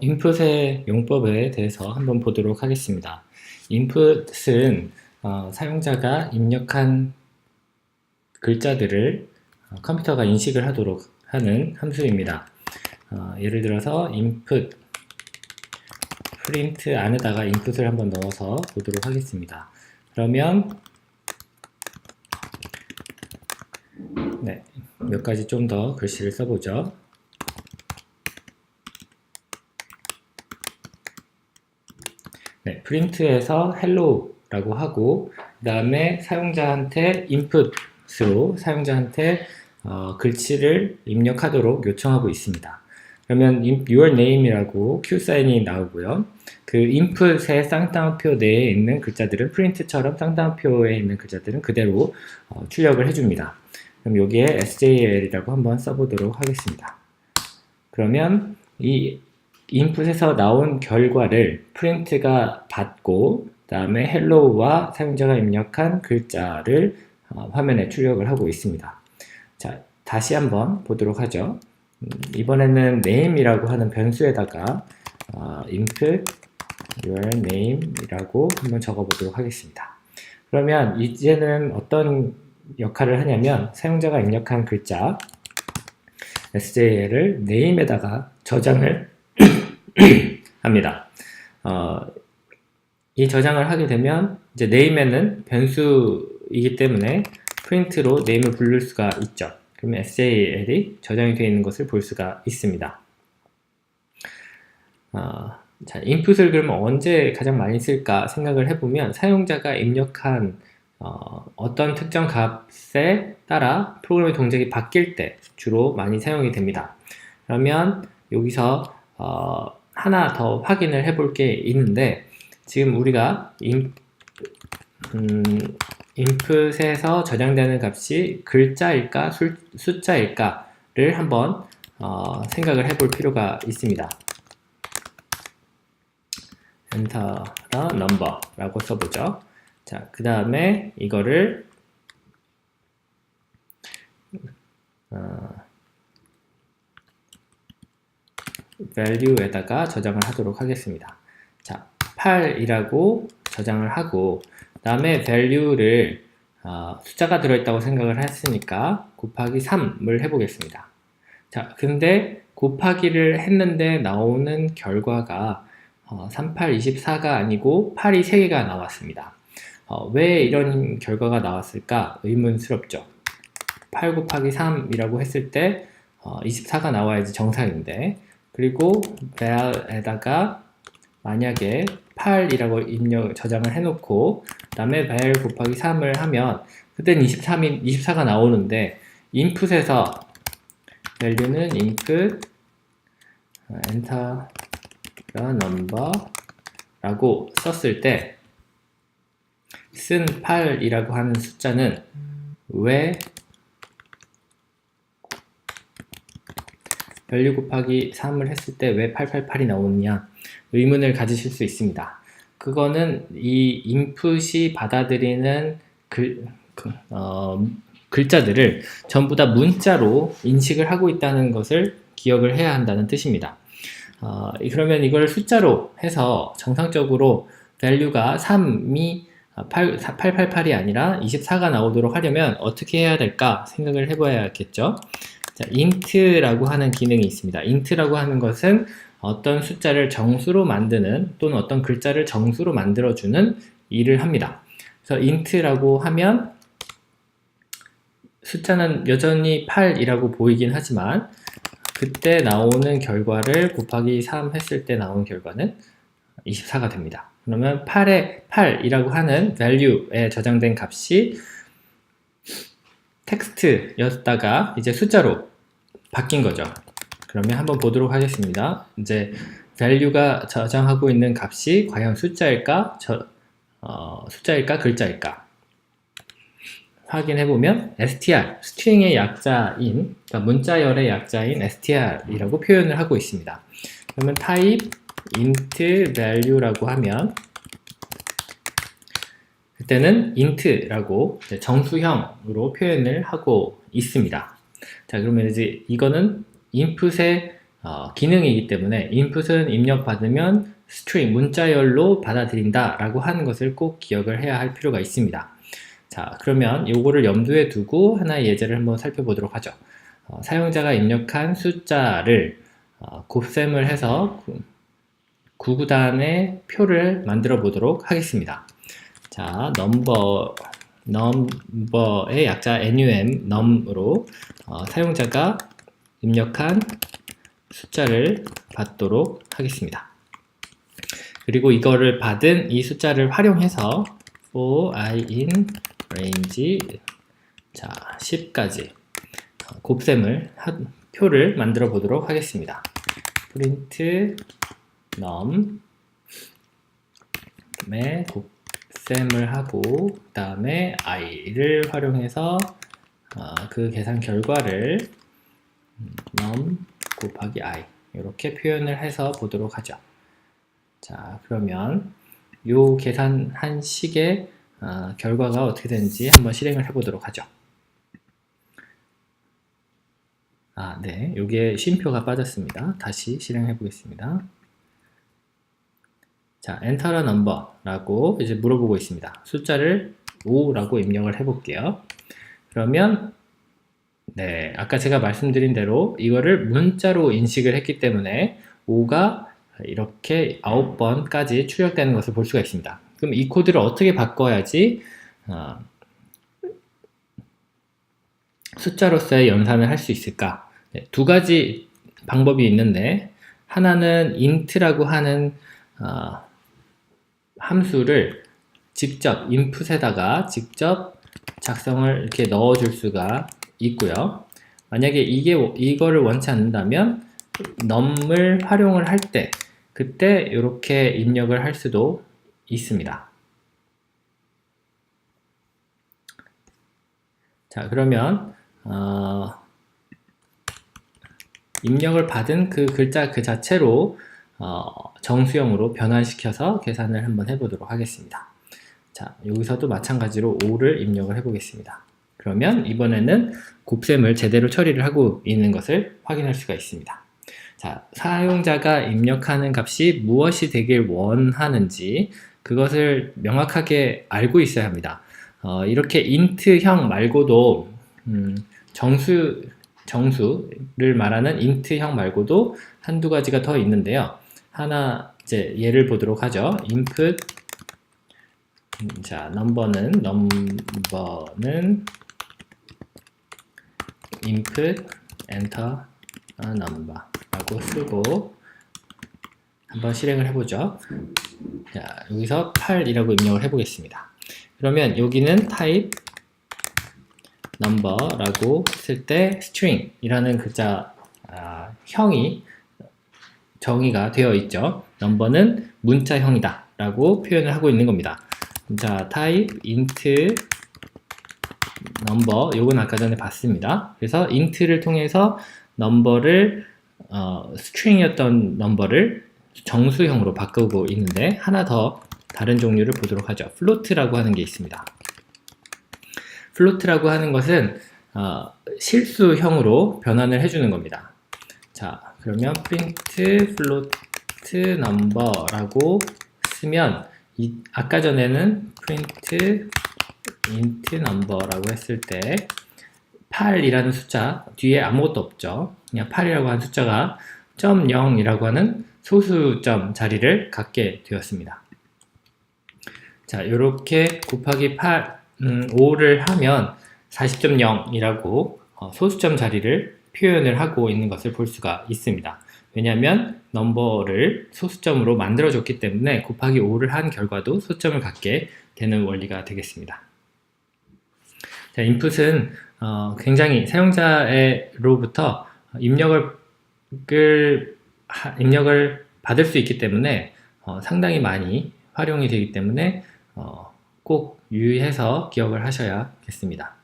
인풋의 용법에 대해서 한번 보도록 하겠습니다. 인풋은 사용자가 입력한 글자들을 컴퓨터가 인식을 하도록 하는 함수입니다. 예를 들어서 input 프린트 안에다가 인풋을 한번 넣어서 보도록 하겠습니다. 그러면 몇 가지 좀 더 글씨를 써보죠. 프린트에서 hello라고 하고 그 다음에 사용자한테 input으로 사용자한테 글씨를 입력하도록 요청하고 있습니다. 그러면 your name이라고 q-사인이 나오고요. 그 input의 쌍따옴표 내에 있는 글자들은 프린트처럼 쌍따옴표에 있는 글자들은 그대로 출력을 해줍니다. 그럼 여기에 SJL이라고 한번 써보도록 하겠습니다. 그러면 이 인풋에서 나온 결과를 프린트가 받고 그 다음에 hello와 사용자가 입력한 글자를 화면에 출력을 하고 있습니다. 자, 다시 한번 보도록 하죠. 이번에는 name이라고 하는 변수에다가 input your name이라고 한번 적어보도록 하겠습니다. 그러면 이제는 어떤 역할을 하냐면 사용자가 입력한 글자 SJL을 name에다가 저장을 합니다. 이 저장을 하게 되면 이제 name에는 변수이기 때문에 프린트로 name을 부를 수가 있죠. 그러면 SJL이 저장이 되어 있는 것을 볼 수가 있습니다. 자, 인풋을 그러면 언제 가장 많이 쓸까 생각을 해보면 사용자가 입력한 어떤 특정 값에 따라 프로그램의 동작이 바뀔 때 주로 많이 사용이 됩니다. 그러면 여기서 하나 더 확인을 해볼 게 있는데 지금 우리가 input에서 저장되는 값이 글자일까 숫자일까를 한번 생각을 해볼 필요가 있습니다. enter the number 라고 써보죠. 자, 그 다음에 이거를 value에다가 저장을 하도록 하겠습니다. 자, 8이라고 저장을 하고 그 다음에 value를 숫자가 들어있다고 생각을 했으니까 곱하기 3을 해보겠습니다. 자, 근데 곱하기를 했는데 나오는 결과가 38, 24가 아니고 8이 3개가 나왔습니다. 왜 이런 결과가 나왔을까 의문스럽죠. 8 곱하기 3이라고 했을 때 24가 나와야지 정상인데 그리고 val에다가 만약에 8이라고 저장을 해놓고 그 다음에 val 곱하기 3을 하면 그때는 24가 나오는데 input에서 value는 input enter the number 라고 썼을 때 쓴 8이라고 하는 숫자는 왜 value 곱하기 3을 했을 때 왜 888이 나오느냐 의문을 가지실 수 있습니다. 그거는 이 인풋이 받아들이는 글자들을 전부 다 문자로 인식을 하고 있다는 것을 기억을 해야 한다는 뜻입니다. 그러면 이걸 숫자로 해서 정상적으로 value가 3이 888이 아니라 24가 나오도록 하려면 어떻게 해야 될까 생각을 해봐야겠죠. 자, int라고 하는 기능이 있습니다. int라고 하는 것은 어떤 숫자를 정수로 만드는 또는 어떤 글자를 정수로 만들어주는 일을 합니다. 그래서 int라고 하면 숫자는 여전히 8이라고 보이긴 하지만 그때 나오는 결과를 곱하기 3 했을 때 나온 결과는 24가 됩니다. 그러면 8이라고 하는 value에 저장된 값이 텍스트였다가 이제 숫자로 바뀐 거죠. 그러면 한번 보도록 하겠습니다. 이제 value가 저장하고 있는 값이 과연 숫자일까, 숫자일까, 글자일까 확인해보면 str, 스트링의 약자인, 그러니까 문자열의 약자인 str이라고 표현을 하고 있습니다. 그러면 type int value라고 하면 그때는 int라고 정수형으로 표현을 하고 있습니다. 자, 그러면 이제 이거는 input의 기능이기 때문에 인풋은 입력받으면 스트링, 문자열로 받아들인다 라고 하는 것을 꼭 기억을 해야 할 필요가 있습니다. 자, 그러면 요거를 염두에 두고 하나의 예제를 한번 살펴보도록 하죠. 사용자가 입력한 숫자를 곱셈을 해서 구구단의 표를 만들어 보도록 하겠습니다. 자, 넘버의 약자 num으로 사용자가 입력한 숫자를 받도록 하겠습니다. 그리고 이거를 받은 이 숫자를 활용해서 for I in range 10까지 곱셈을 표를 만들어 보도록 하겠습니다. print num에 곱셈을 하고 그 다음에 i를 활용해서 그 계산 결과를 num 곱하기 i 이렇게 표현을 해서 보도록 하죠. 자, 그러면 요 계산한 식의 결과가 어떻게 되는지 한번 실행을 해 보도록 하죠. 네, 요게 쉼표가 빠졌습니다. 다시 실행해 보겠습니다. 자, enter a number 라고 이제 물어보고 있습니다. 숫자를 5라고 입력을 해 볼게요. 그러면 네, 아까 제가 말씀드린 대로 이거를 문자로 인식을 했기 때문에 5가 이렇게 9번까지 출력되는 것을 볼 수가 있습니다. 그럼 이 코드를 어떻게 바꿔야지 숫자로서의 연산을 할 수 있을까? 네, 두 가지 방법이 있는데 하나는 int라고 하는 함수를 직접 인풋에다가 직접 작성을 이렇게 넣어줄 수가 있고요. 만약에 이거를 원치 않는다면 num을 활용을 할 때 그때 이렇게 입력을 할 수도 있습니다. 자, 그러면 입력을 받은 그 글자 그 자체로 정수형으로 변환시켜서 계산을 한번 해보도록 하겠습니다. 자, 여기서도 마찬가지로 5를 입력을 해보겠습니다. 그러면 이번에는 곱셈을 제대로 처리를 하고 있는 것을 확인할 수가 있습니다. 자, 사용자가 입력하는 값이 무엇이 되길 원하는지 그것을 명확하게 알고 있어야 합니다. 이렇게 int형 말고도 정수를 말하는 int형 말고도 한두 가지가 더 있는데요. 하나 이제 예를 보도록 하죠. input 자, 넘버는 input enter a number 라고 쓰고 한번 실행을 해보죠. 자, 여기서 8이라고 입력을 해보겠습니다. 그러면 여기는 type number라고 했을 때 string 이라는 글자 형이 정의가 되어 있죠. 넘버는 문자형이다 라고 표현을 하고 있는 겁니다. 자, type int number 요건 아까 전에 봤습니다. 그래서 int를 통해서 넘버를 string이었던 넘버를 정수형으로 바꾸고 있는데 하나 더 다른 종류를 보도록 하죠. float라고 하는 게 있습니다. float라고 하는 것은 실수형으로 변환을 해주는 겁니다. 자, 그러면 print float number라고 쓰면 아까 전에는 print int number라고 했을 때 8이라는 숫자 뒤에 아무것도 없죠. 그냥 8이라고 하는 숫자가 .0이라고 하는 소수점 자리를 갖게 되었습니다. 자, 이렇게 곱하기 5를 하면 40.0이라고 소수점 자리를 표현을 하고 있는 것을 볼 수가 있습니다. 왜냐하면 넘버를 소수점으로 만들어줬기 때문에 곱하기 5를 한 결과도 소수점을 갖게 되는 원리가 되겠습니다. 자, 인풋은 굉장히 사용자로부터 입력을 받을 수 있기 때문에 상당히 많이 활용이 되기 때문에 꼭 유의해서 기억을 하셔야겠습니다.